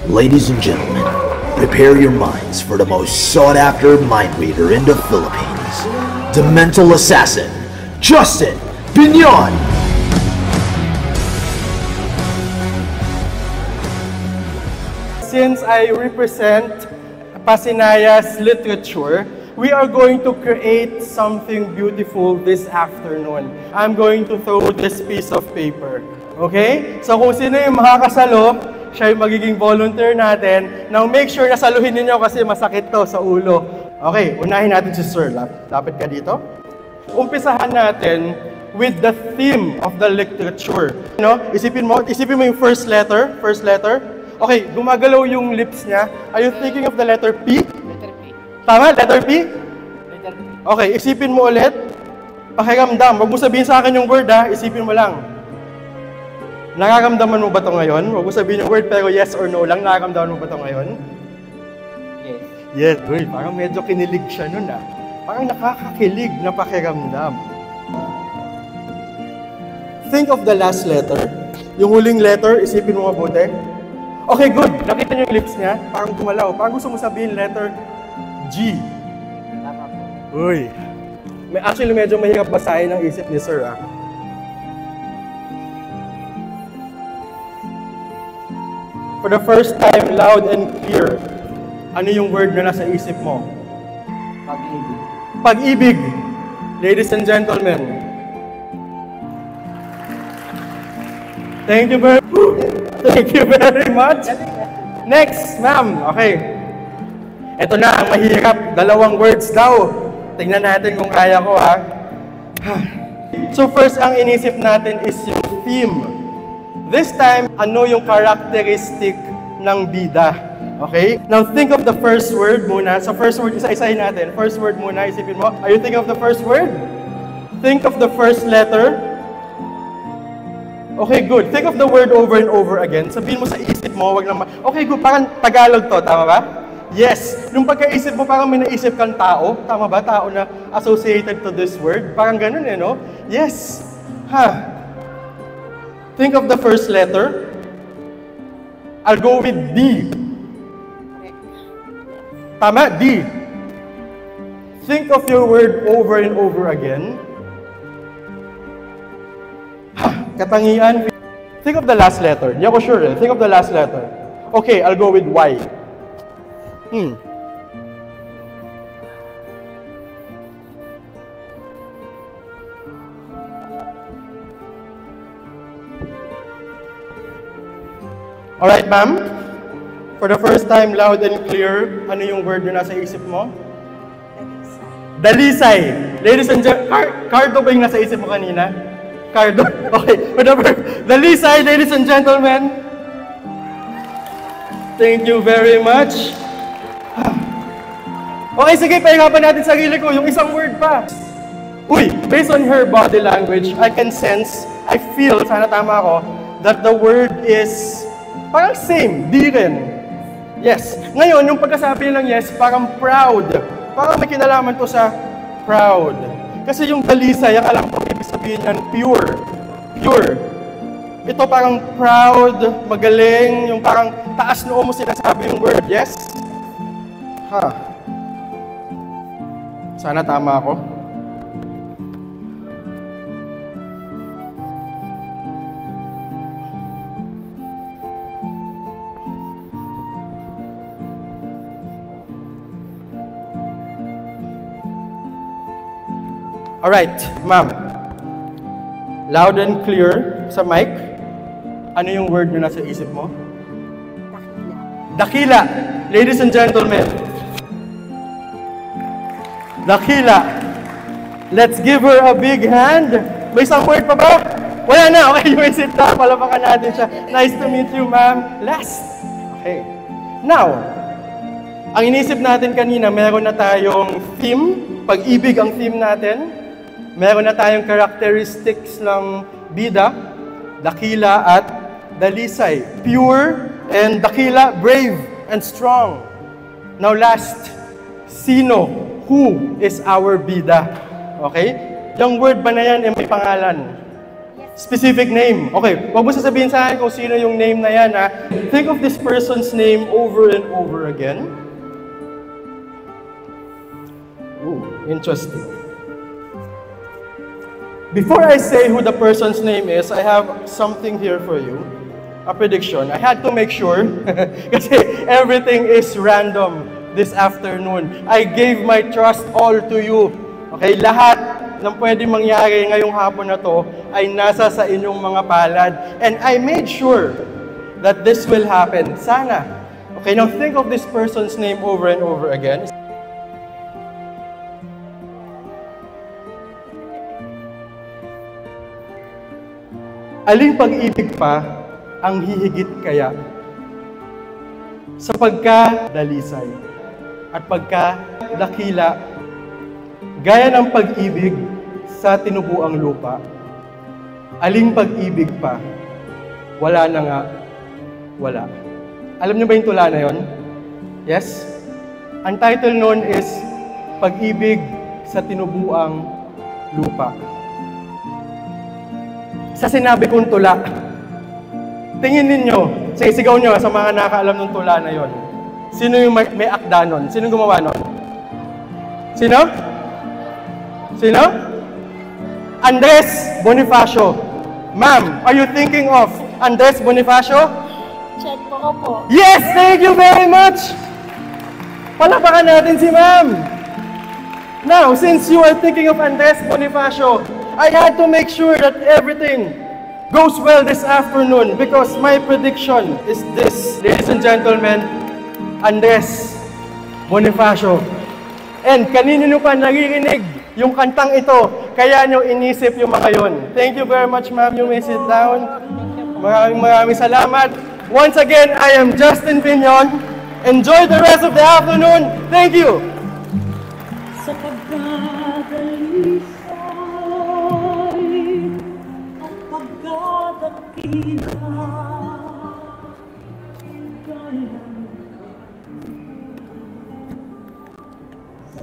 Ladies and gentlemen, prepare your minds for the most sought-after mind reader in the Philippines, the mental assassin, Justin Binyon! Since I represent Pasinaya's literature, we are going to create something beautiful this afternoon. I'm going to throw this piece of paper. Okay? So kung sino yung makakasalo, siya yung magiging volunteer natin. Now make sure na saluhin ninyo kasi masakit to sa ulo. Okay, unahin natin si Sir. Lapit ka dito. Umpisahan natin with the theme of the literature. You know, isipin mo yung first letter. Okay, gumagalaw yung lips niya. Are you thinking of the letter P? Letter P. Tama? Letter P? Letter P. Okay, isipin mo ulit. Pakiramdam. Huwag mo sabihin sa akin yung word ha. Isipin mo lang. Nakaramdaman mo ba ito ngayon? Huwag mo sabihin yung word pero yes or no lang. Nakaramdaman mo ba ito ngayon? Yes. Yes. Uy, parang medyo kinilig siya nun ah. Parang nakakakilig na pakiramdam. Think of the last letter. Yung huling letter, isipin mo mabuti. Okay, good. Nakita niyo yung lips niya? Parang gumalaw. Parang gusto mo sabihin letter G. Tama po. Uy. Actually, medyo mahirap basahin ang isip ni Sir ah. For the first time, loud and clear, ano yung word na nasa isip mo? Pag-ibig. Pag-ibig. Ladies and gentlemen. Thank you very much. Next, ma'am. Okay. Ito na ang mahirap. Dalawang words daw. Tingnan natin kung kaya ko, ha. So first, ang inisip natin is yung theme. This time, ano yung characteristic ng bida? Okay? Now, think of the first word muna. Sa first word, isa-isahin natin. First word muna, isipin mo. Are you thinking of the first word? Think of the first letter. Okay, good. Think of the word over and over again. Sabihin mo sa isip mo, wag lang okay, good. Parang Tagalog to, tama ba? Yes. Nung pagkaisip mo, parang may naisip kang tao. Tama ba? Tao na associated to this word. Parang ganun eh, no? Yes. Think of the first letter. I'll go with D. Tama? D. Think of your word over and over again. Katangian. Think of the last letter. Hindi ako sure eh. Think of the last letter. Okay, I'll go with Y. Alright, ma'am. For the first time, loud and clear, ano yung word na nasa isip mo? Dalisay. Ladies and gentlemen, Cardo ba yung nasa isip mo kanina? Cardo. Okay, whatever. Dalisay, ladies and gentlemen. Thank you very much. Okay, sige, pahirapan natin sarili ko. Yung isang word pa. Uy, based on her body language, I can sense, I feel, sana tama ako, that the word is parang same, di rin. Yes. Ngayon, yung pagkasabi nilang yes, parang proud. Parang may kinalaman to sa proud. Kasi yung dalisay, ang alam ko, ibig sabihin yan, pure. Pure. Ito parang proud, magaling, yung parang taas noo mo sinasabi yung word. Yes? Sana tama ako. Alright, ma'am. Loud and clear sa mic. Ano yung word na nasa isip mo? Dakila. Ladies and gentlemen. Dakila. Let's give her a big hand. May isang word pa ba? Wala na. Okay, you may sit down. Palapakan natin siya. Nice to meet you, ma'am. Last. Okay. Now, ang inisip natin kanina, meron na tayong theme. Pag-ibig ang theme natin. Meron na tayong characteristics ng bida, dakila at dalisay. Pure and dakila, brave and strong. Now last, sino? Who is our bida? Okay? Yung word ba na yan ay may pangalan? Yes Specific name. Okay, wag mo sasabihin sa akin kung sino yung name na yan, ha? Think of this person's name over and over again. Ooh, interesting. Before I say who the person's name is, I have something here for you. A prediction. I had to make sure kasi everything is random this afternoon. I gave my trust all to you. Okay, lahat ng pwede mangyari ngayong hapon na to ay nasa sa inyong mga palad. And I made sure that this will happen. Sana. Okay, now think of this person's name over and over again. Aling pag-ibig pa ang hihigit kaya sa pagkadalisay at pagkadakila gaya ng pag-ibig sa tinubuang lupa. Aling pag-ibig pa, wala na nga, wala. Alam niyo ba yung tula na yon? Yes? Ang title nun is Pag-ibig sa Tinubuang Lupa. Sa sinabi kong tula, tingin ninyo, sigaw nyo sa mga nakaalam ng tula na yon. Sino yung may akda nun? Sino gumawa nun? Sino? Sino? Andres Bonifacio. Ma'am, are you thinking of Andres Bonifacio? Check po po. Yes, thank you very much! Palapakan natin si ma'am. Now, since you are thinking of Andres Bonifacio, I had to make sure that everything goes well this afternoon because my prediction is this, ladies and gentlemen, Andres Bonifacio. And kanino nyo pa naririnig yung kantang ito, kaya nyo inisip yung mga yon. Thank you very much, ma'am. You may sit down. Maraming salamat. Once again, I am Justin Pinion. Enjoy the rest of the afternoon. Thank you. Sa pagdadalisay at pagdadakila gaya sa